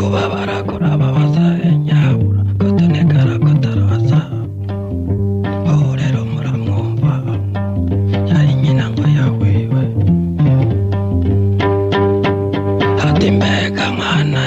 kubabara kurababaza nyabura kotonekara kotaraza aho rero muramwumva yari nyina ngo yawiwe hati mbega mwana